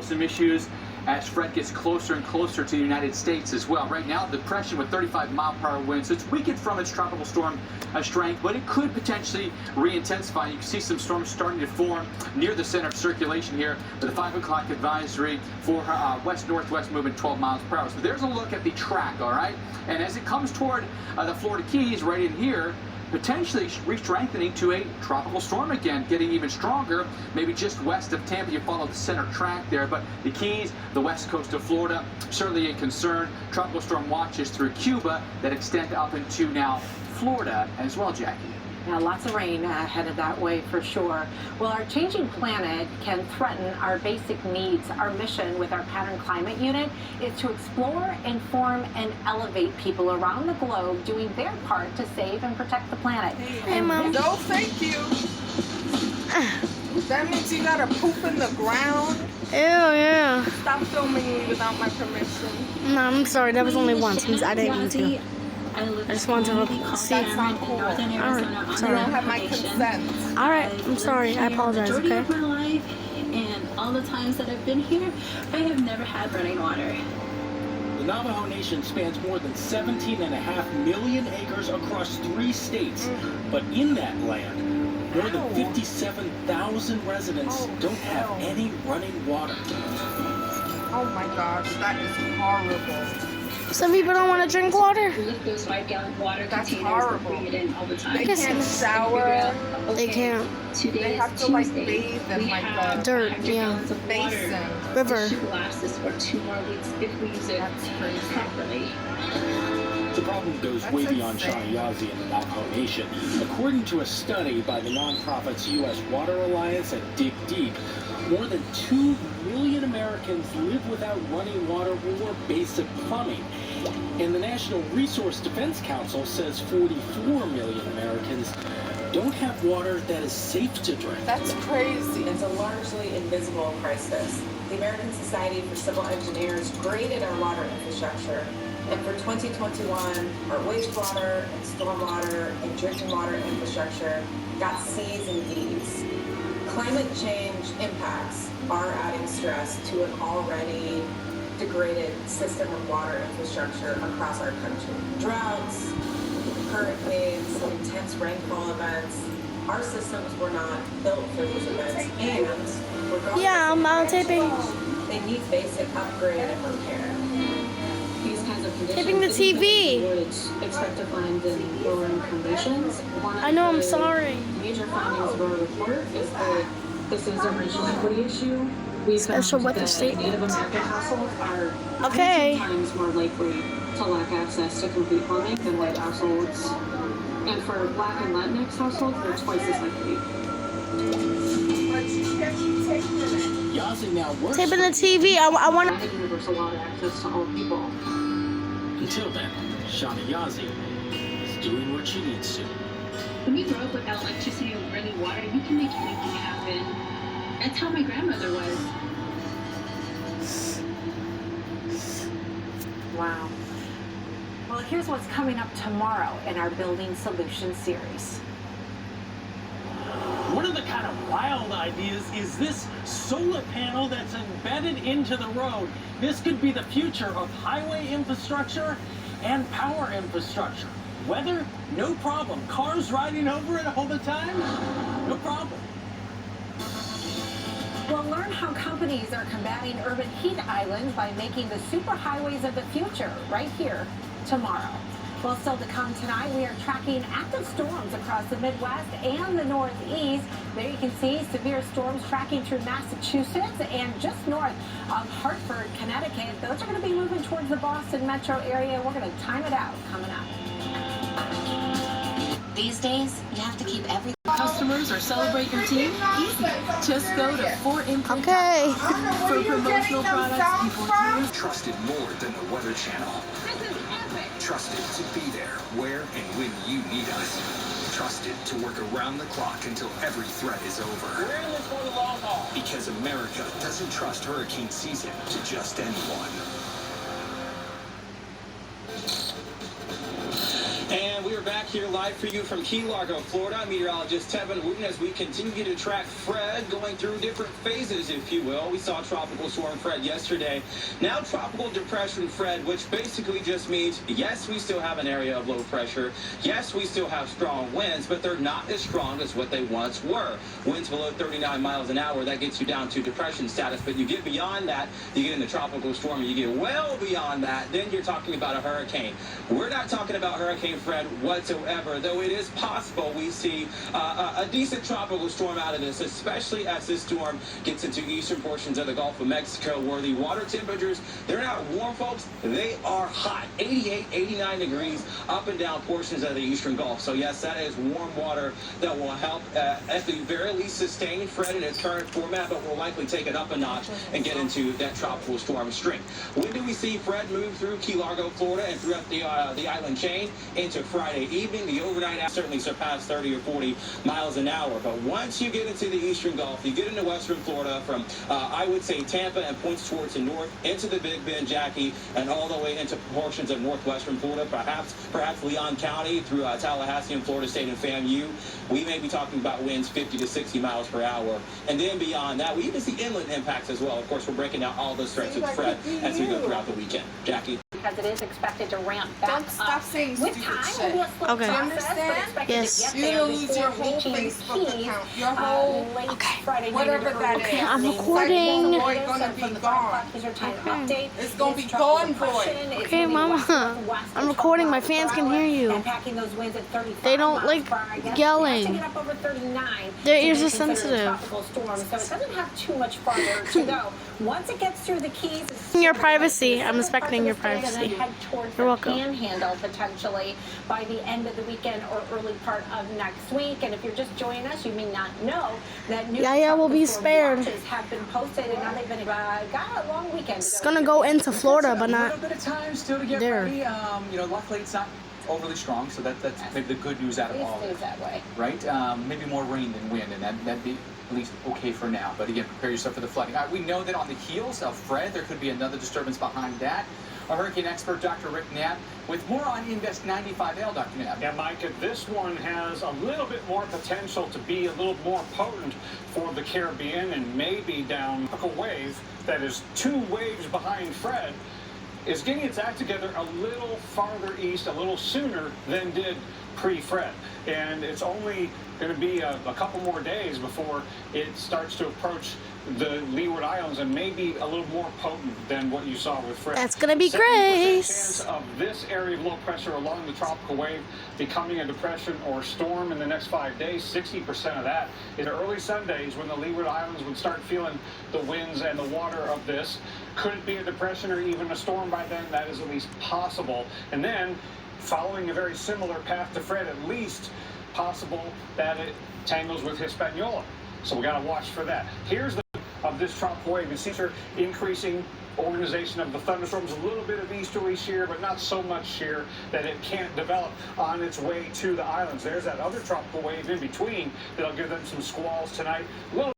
pose some issues as Fred gets closer and closer to the United States as well. Right now, depression with 35-mile-per-hour winds. So it's weakened from its tropical storm strength, but it could potentially re-intensify. You can see some storms starting to form near the center of circulation here with a 5 o'clock advisory for west-northwest movement 12 miles per hour. So there's a look at the track, all right? And as it comes toward the Florida Keys right in here, potentially re-strengthening to a tropical storm again, getting even stronger, maybe just west of Tampa. You follow the center track there, but the Keys, the west coast of Florida, certainly a concern. Tropical storm watches through Cuba that extend up into now Florida as well, Jackie. Yeah, lots of rain headed that way for sure. Well, our changing planet can threaten our basic needs. Our mission with our Pattern Climate Unit is to explore, inform, and elevate people around the globe doing their part to save and protect the planet. Hey, Mom. No, thank you. That means you gotta poop in the ground. Ew, yeah. Stop filming me without my permission. No, I'm sorry. That was only once. I didn't mean to. I just wanted to see. That's not cool. Alright, You sorry. don't have my consent. Alright, I'm sorry. I apologize, Majority okay? of my life and all the times that I've been here, I have never had running water. The Navajo Nation spans more than 17.5 million acres across 3 states. But in that land, more than 57,000 residents don't have any running water. Oh my gosh, that is horrible. Some people don't want to drink water. Those 5-gallon water That's containers, horrible. bring it in all the time. They can't shower. They can't. Today They have is to like Tuesday. bathe in We like have the Dirt, 100 yeah. gallons of water. basin. River. This should last us for 2 more weeks if we use it That's crazy. properly. The problem goes That's way beyond insane. Shawneeyazi and the Navajo Nation. According to a study by the nonprofits U.S. Water Alliance and Dig Deep, more than 2 million Americans live without running water or basic plumbing. And the National Resource Defense Council says 44 million Americans don't have water that is safe to drink. That's crazy. It's a largely invisible crisis. The American Society for Civil Engineers graded our water infrastructure, and for 2021, our wastewater and stormwater and drinking water infrastructure got C's and D's. Climate change impacts are adding stress to an already degraded system of water infrastructure across our country. Droughts, hurricanes, intense rainfall events. Our systems were not built for these events, and regardless Yeah, I'm of taping. they need basic upgrade and repair. These kinds of conditions, Taping the TV. would expect to find in lowering conditions. One of I know, I'm the sorry. Major findings of our report is that this is a regional equity issue. We Special found weather that statement. Native American households are Okay. 10 times more likely to lack access to complete plumbing than white households. And for Black and Latinx households, they're twice as likely. Yazi now works Taping the TV. I want to. Having universal water access to all people. Until then, Shawneeyazi is doing what she needs to. When you grow up without electricity or running water, you can make anything happen. That's how my grandmother was. Wow. Well, here's what's coming up tomorrow in our Building Solutions series. One of the kind of wild ideas is this solar panel that's embedded into the road. This could be the future of highway infrastructure and power infrastructure. Weather, no problem. Cars riding over it all the time, no problem. We'll learn how companies are combating urban heat islands by making the superhighways of the future right here tomorrow. Well, still to come tonight, we are tracking active storms across the Midwest and the Northeast. There you can see severe storms tracking through Massachusetts and just north of Hartford, Connecticut. Those are going to be moving towards the Boston metro area. We're going to time it out coming up. These days, you have to keep every customers or celebrate your team? Easy. Just go to FortImprint.com. Okay. For promotional products, people choose. Trusted more than the Weather Channel. Trusted to be there where and when you need us. Trusted to work around the clock until every threat is over. We're in this for the long haul. Because America doesn't trust hurricane season to just anyone. And we are we're back here live for you from Key Largo, Florida. Meteorologist Tevin Wooten as we continue to track Fred going through different phases, if you will. We saw Tropical Storm Fred yesterday. Now Tropical Depression Fred, which basically just means, yes, we still have an area of low pressure. Yes, we still have strong winds, but they're not as strong as what they once were. Winds below 39 miles an hour, that gets you down to depression status. But you get beyond that, you get into tropical storm, and you get well beyond that, then you're talking about a hurricane. We're not talking about Hurricane Fred whatsoever, though it is possible we see a decent tropical storm out of this, especially as this storm gets into eastern portions of the Gulf of Mexico, where the water temperatures, they're not warm, folks, they are hot. 88, 89 degrees up and down portions of the eastern Gulf. So yes, that is warm water that will help at the very least sustain Fred in its current format, but will likely take it up a notch and get into that tropical storm strength. When do we see Fred move through Key Largo, Florida, and throughout the island chain into Friday evening? The overnight certainly surpassed 30 or 40 miles an hour. But once you get into the eastern Gulf, you get into western Florida from, I would say, Tampa and points towards the north, into the Big Bend, Jackie, and all the way into portions of northwestern Florida, perhaps Leon County through Tallahassee and Florida State and FAMU. We may be talking about winds 50 to 60 miles per hour. And then beyond that, we even see inland impacts as well. Of course, we're breaking down all those threats with Fred as we go throughout the weekend. Jackie? Because it is expected to ramp back Don't stop saying with stupid time. shit. Will be a slow Okay. process, but Understand? expected Yes. to get You're there gonna lose your before whole reaching Facebook Keys, account, your whole late Okay. Friday whatever night or that early is. Okay, I'm Saturday. recording. Boy, gonna be From the gone. These are time Okay. update. It's gonna This be tropical gone, boy. depression is Okay, moving Mama. west-northwest I'm at recording. 12 My miles fans per can hour hear you. and packing those winds at 35 They don't miles like per hour. I guess yelling. it has to get up over 39 Their to ears be are considered a sensitive. tropical storm, so it doesn't have too much farther to go. Once it gets through the Keys, it's Your still privacy. the I'm southern respecting your part of the state, and then privacy. head towards You're the welcome. Panhandle potentially by the end of the weekend or early part of next week. And if you're just joining us, you may not know that new Yaya will be tropical storm spared. watches have been posted, and now they've been got a long weekend. It's gonna go into Florida, but a not little bit of time still to get there. ready. Luckily it's not overly strong, so that's maybe the good news out of It all of stays it, that way. right? Maybe more rain than wind, and that'd be at least okay for now. But again, prepare yourself for the flooding. We know that on the heels of Fred, there could be another disturbance behind that. Our hurricane expert, Dr. Rick Knapp, with more on Invest 95L, Dr. Knapp. Yeah, Mike, this one has a little bit more potential to be a little more potent for the Caribbean and maybe down a wave that is 2 waves behind Fred is getting its act together a little farther east, a little sooner than did pre-Fred. And it's only going to be a couple more days before it starts to approach the Leeward Islands and maybe a little more potent than what you saw with Fred. That's gonna be 70% Grace. chance of this area of low pressure along the tropical wave becoming a depression or storm in the next 5 days. 60% of that in early Sundays when the Leeward Islands would start feeling the winds and the water of this. Could it be a depression or even a storm by then? That is at least possible. And then following a very similar path to Fred, at least possible that it tangles with Hispaniola. So we got to watch for that. Here's the of this tropical wave. You see her increasing organization of the thunderstorms, a little bit of easterly shear, but not so much shear that it can't develop on its way to the islands. There's that other tropical wave in between that'll give them some squalls tonight. A little